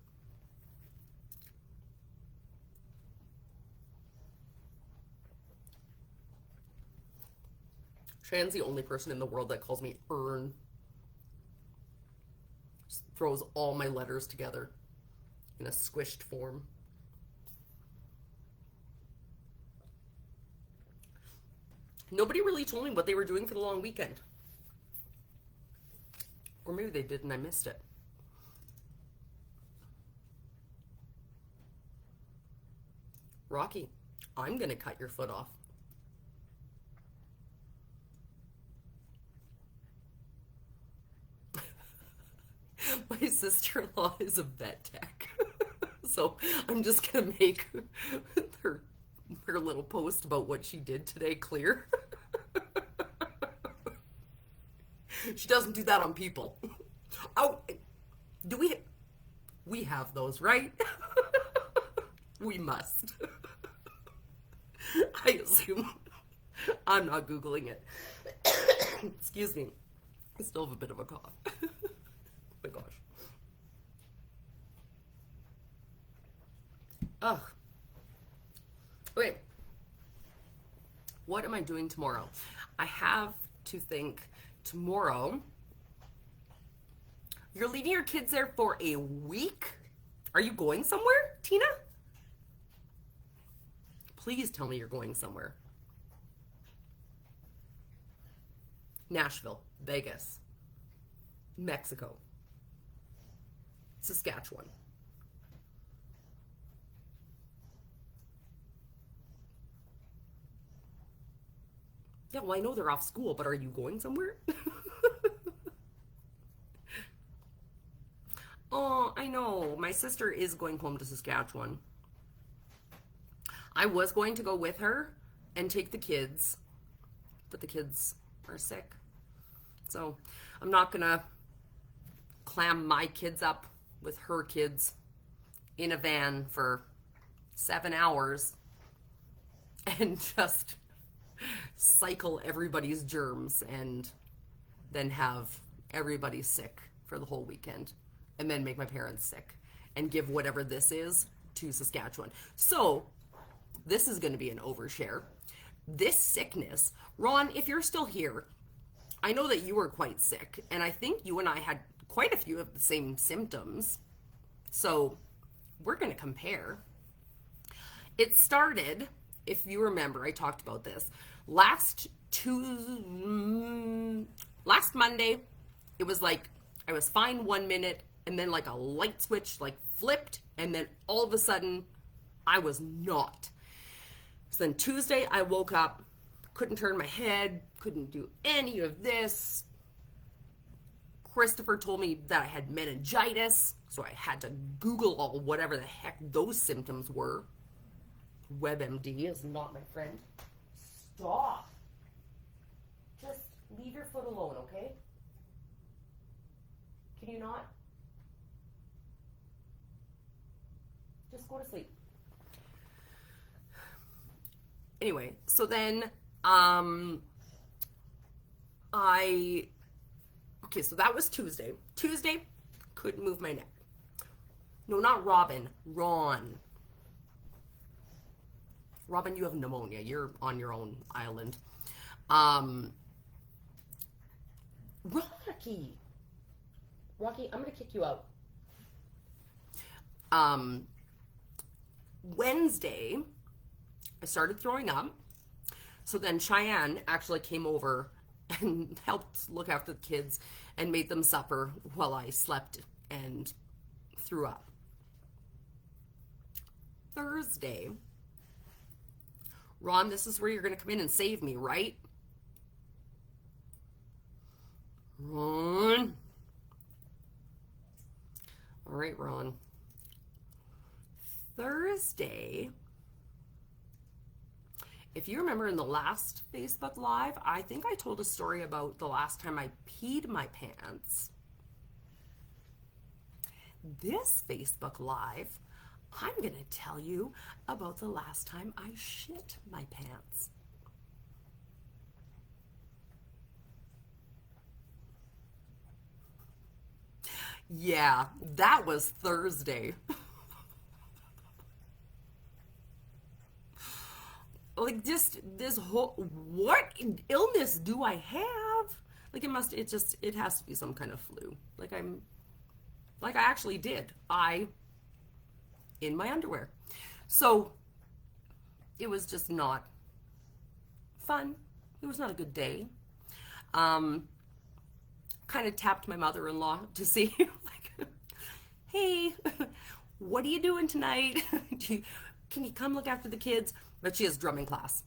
Cheyenne's the only person in the world that calls me Erin. Just throws all my letters together in a squished form. Nobody really told me what they were doing for the long weekend. Or maybe they did and I missed it. Rocky, I'm gonna cut your foot off. My sister-in-law is a vet tech. So I'm just gonna make her her little post about what she did today clear. She doesn't do that on people. Oh, do we have those, right? We must. I assume. I'm not Googling it. Excuse me. I still have a bit of a cough. Oh my gosh. Ugh. Okay. What am I doing tomorrow? I have to think tomorrow. You're leaving your kids there for a week? Are you going somewhere, Tina? Please tell me you're going somewhere. Nashville, Vegas, Mexico, Saskatchewan. Yeah, well, I know they're off school, but are you going somewhere? Oh, I know. My sister is going home to Saskatchewan. I was going to go with her and take the kids, but the kids are sick. So I'm not going to clam my kids up with her kids in a van for 7 hours and just cycle everybody's germs and then have everybody sick for the whole weekend and then make my parents sick and give whatever this is to Saskatchewan. So this is going to be an overshare. This sickness, Ron, if you're still here, I know that you were quite sick, and I think you and I had quite a few of the same symptoms. So we're going to compare. It started, if you remember, I talked about this last Monday. It was like I was fine 1 minute, and then like a light switch like flipped, and then all of a sudden I was not. So then Tuesday I woke up, couldn't turn my head, couldn't do any of this. Christopher told me that I had meningitis, so I had to Google all whatever the heck those symptoms were. WebMD is not my friend. Stop. Just leave your foot alone, okay? Can you not? Just go to sleep. Anyway, so then okay, so that was Tuesday. Tuesday, couldn't move my neck. No, not Robin, Ron. Robin, you have pneumonia. You're on your own island. Rocky, I'm gonna kick you out. Wednesday, I started throwing up. So then Cheyenne actually came over and helped look after the kids and made them supper while I slept and threw up. Thursday, Ron, this is where you're going to come in and save me, right? Ron. All right, Ron. Thursday, if you remember in the last Facebook Live, I think I told a story about the last time I peed my pants. This Facebook Live, I'm going to tell you about the last time I shit my pants. Yeah, that was Thursday. Like, just this whole, what illness do I have? Like, it has to be some kind of flu. Like, I actually did. In my underwear. So, it was just not fun. It was not a good day. Kind of tapped my mother-in-law to see, like, hey, what are you doing tonight? can you come look after the kids? But she has drumming class.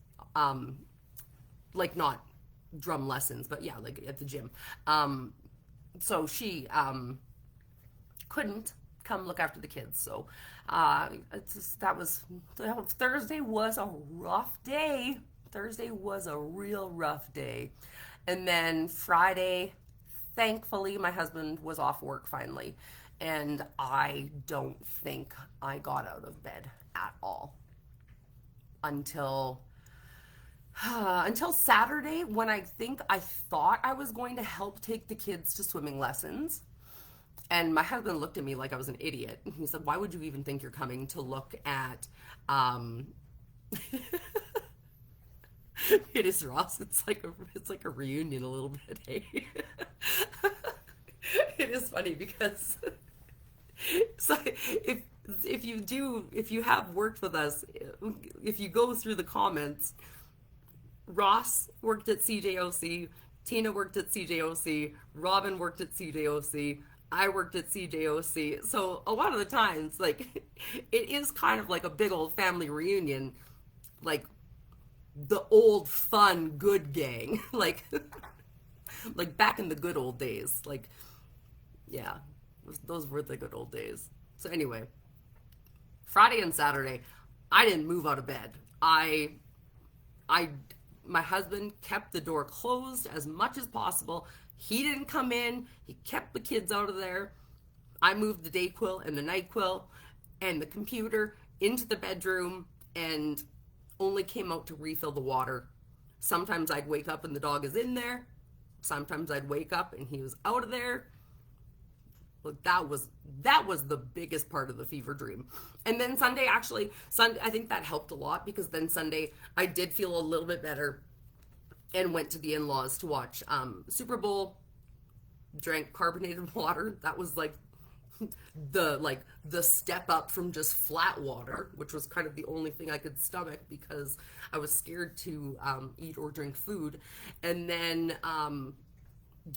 Like not drum lessons, but yeah, like at the gym. So she couldn't come look after the kids. So it's just, Thursday was a rough day. Thursday was a real rough day. And then Friday, thankfully, my husband was off work finally. And I don't think I got out of bed at all until until Saturday, when I thought I was going to help take the kids to swimming lessons. And my husband looked at me like I was an idiot. He said, "Why would you even think you're coming to look at it is, Ross. It's like a reunion a little bit, hey?" It is funny because so if you have worked with us, if you go through the comments, Ross worked at CJOC, Tina worked at CJOC, Robin worked at CJOC, I worked at CJOC. So a lot of the times, like, it is kind of like a big old family reunion, like the old fun good gang, like like back in the good old days. Like, yeah, those were the good old days. So anyway, Friday and Saturday, I didn't move out of bed. I my husband kept the door closed as much as possible. He didn't come in. He kept the kids out of there. I moved the Dayquil and the NyQuil and the computer into the bedroom and only came out to refill the water. Sometimes I'd wake up and the dog is in there. Sometimes I'd wake up and he was out of there. Like that was the biggest part of the fever dream. And then Sunday, I think that helped a lot, because then Sunday I did feel a little bit better and went to the in-laws to watch Super Bowl, drank carbonated water. That was like the step up from just flat water, which was kind of the only thing I could stomach because I was scared to eat or drink food. And then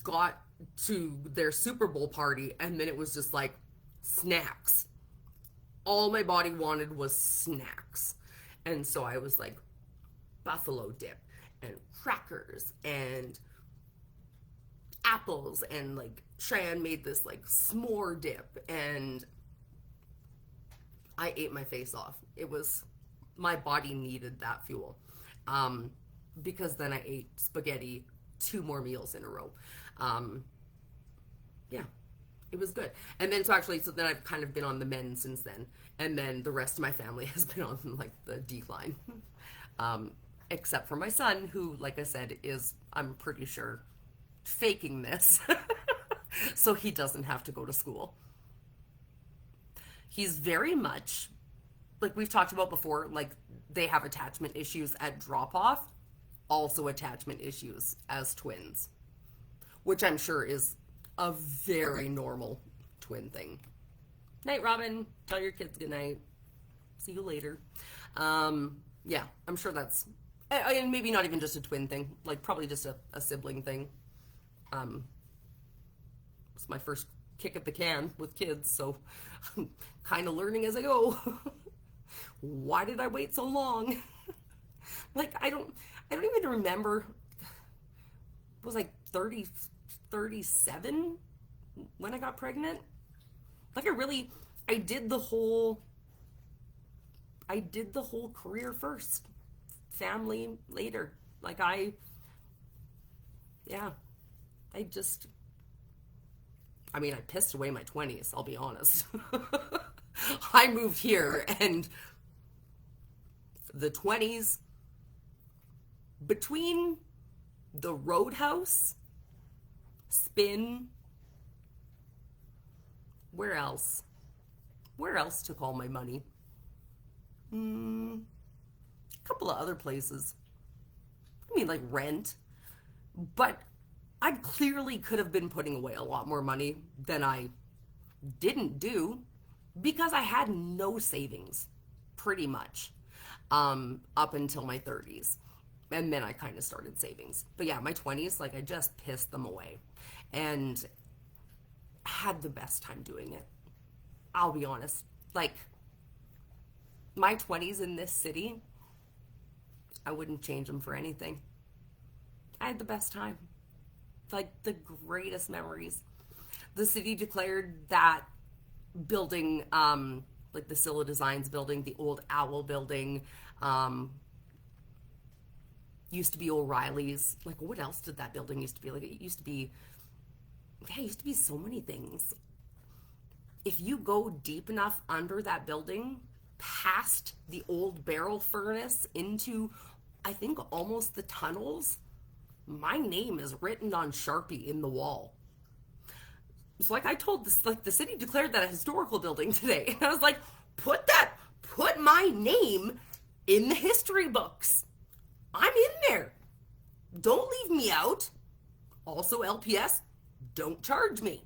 got to their Super Bowl party, and then it was just like snacks. All my body wanted was snacks. And so I was like buffalo dip and crackers and apples, and like Cheyenne made this like s'more dip, and I ate my face off. It was, my body needed that fuel, because then I ate spaghetti 2 more meals in a row. Yeah, it was good. And then so then I've kind of been on the mend since then, and then the rest of my family has been on like the decline, except for my son, who, like I said, is, I'm pretty sure, faking this so he doesn't have to go to school. He's very much, like we've talked about before, like they have attachment issues at drop-off, also attachment issues as twins, which I'm sure is a very normal twin thing. Night, Robin. Tell your kids good night. See you later. Yeah, I'm sure that's, and maybe not even just a twin thing, like probably just a sibling thing. It's my first kick at the can with kids, so I'm kind of learning as I go. Why did I wait so long? Like, I don't even remember. It was like 37 when I got pregnant. Like I did the whole career first, family later. Like I pissed away my 20s, I'll be honest. I moved here, and the 20s, between the Roadhouse, Spin, where else took all my money? A couple of other places. I mean, like rent. But I clearly could have been putting away a lot more money than I didn't do, because I had no savings, pretty much, up until my 30s. And then I kind of started savings. But yeah, my 20s, like I just pissed them away and had the best time doing it. I'll be honest. Like, My 20s in this city, I wouldn't change them for anything. I had the best time. Like the greatest memories. The city declared that building, like the Scylla Designs building, the old Owl building, um, used to be O'Reilly's. Like, what else did that building used to be? Like, it used to be, yeah, it used to be so many things. If you go deep enough under that building, past the old barrel furnace into, I think, almost the tunnels, my name is written on Sharpie in the wall. It's like I told this, like the city declared that a historical building today. And I was like, put my name in the history books. I'm in there. Don't leave me out. Also, LPS, don't charge me.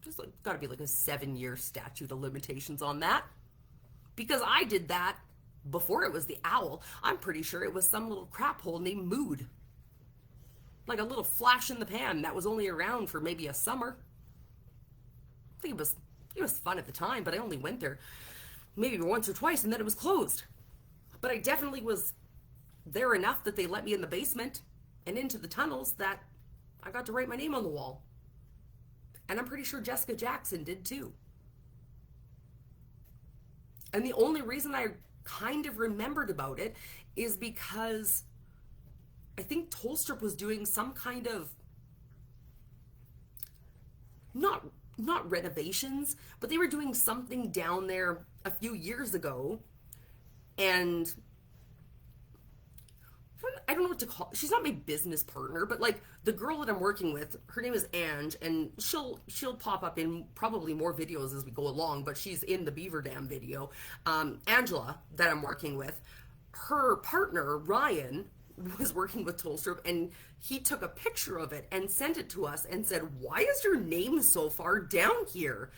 Just like, gotta be like a 7-year statute of limitations on that. Because I did that before it was the Owl. I'm pretty sure it was some little crap hole named Mood. Like a little flash in the pan that was only around for maybe a summer. I think it was fun at the time, but I only went there maybe once or twice and then it was closed. But I definitely was there enough that they let me in the basement and into the tunnels that I got to write my name on the wall. And I'm pretty sure Jessica Jackson did too. And the only reason I kind of remembered about it is because I think Tolstrup was doing some kind of not renovations, but they were doing something down there a few years ago, and I don't know what to call. She's not my business partner, but like the girl that I'm working with, her name is Ange, and she'll pop up in probably more videos as we go along. But she's in the Beaver Dam video. Angela, that I'm working with, her partner Ryan was working with Tolstrup, and he took a picture of it and sent it to us and said, "Why is your name so far down here?"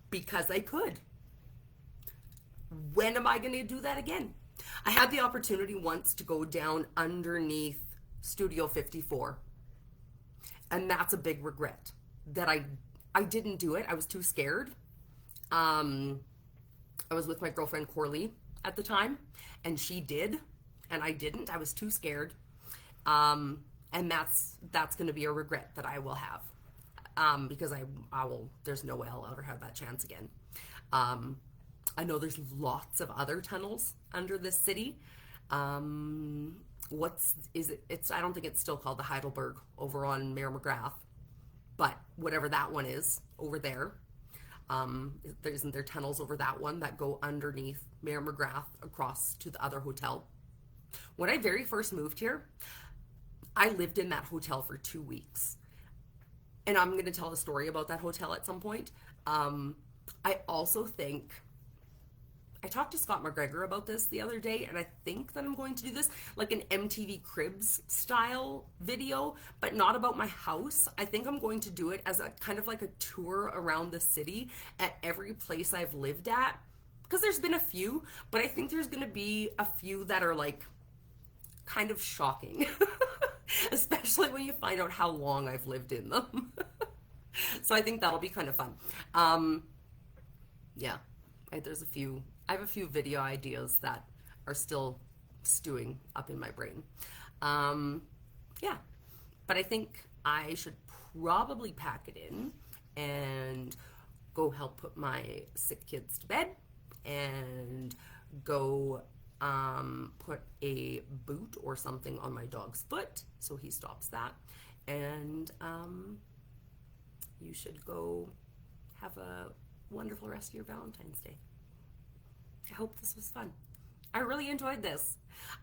Because I could. When am I going to do that again? I had the opportunity once to go down underneath Studio 54. And that's a big regret that I didn't do it. I was too scared. I was with my girlfriend Corley at the time, and she did, and I didn't. I was too scared. And that's going to be a regret that I will have. Because I will, there's no way I'll ever have that chance again. I know there's lots of other tunnels under this city. It's, I don't think it's still called the Heidelberg over on Mayor McGrath, but whatever that one is over there. Isn't there tunnels over that one that go underneath Mayor McGrath across to the other hotel? When I very first moved here, I lived in that hotel for 2 weeks. And I'm going to tell a story about that hotel at some point. I also think I talked to Scott McGregor about this the other day, and I think that I'm going to do this like an MTV Cribs style video, but not about my house. I think I'm going to do it as a kind of like a tour around the city at every place I've lived at, because there's been a few, but I think there's going to be a few that are like kind of shocking, especially when you find out how long I've lived in them. So I think that'll be kind of fun. Yeah, I have a few video ideas that are still stewing up in my brain. Yeah, but I think I should probably pack it in and go help put my sick kids to bed and go put a boot or something on my dog's foot so he stops that. And you should go have a wonderful rest of your Valentine's Day. I hope this was fun. I really enjoyed this.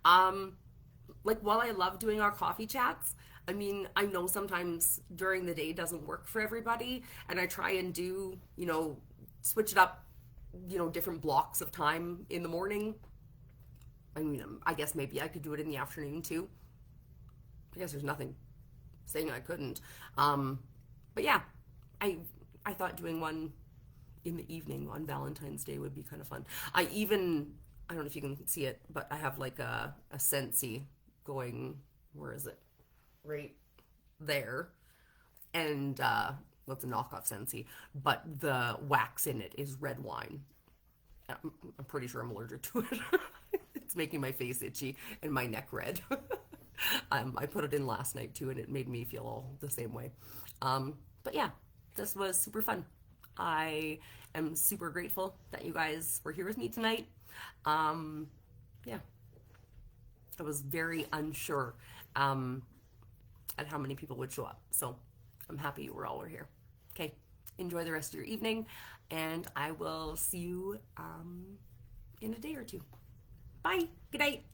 Like, while I love doing our coffee chats, I mean, I know sometimes during the day doesn't work for everybody, and I try and do, switch it up, different blocks of time in the morning. I mean, I guess maybe I could do it in the afternoon too. I guess there's nothing saying I couldn't. But yeah, I thought doing one in the evening on Valentine's Day would be kind of fun. I don't know if you can see it, but I have like a Scentsy going, where is it? Right there. And well, it's a knockoff Scentsy, but the wax in it is red wine. I'm pretty sure I'm allergic to it. It's making my face itchy and my neck red. I put it in last night too, and it made me feel all the same way. But yeah, this was super fun. I am super grateful that you guys were here with me tonight. Yeah, I was very unsure at how many people would show up. So I'm happy you were all here. Okay, enjoy the rest of your evening, and I will see you in a day or two. Bye. Good night.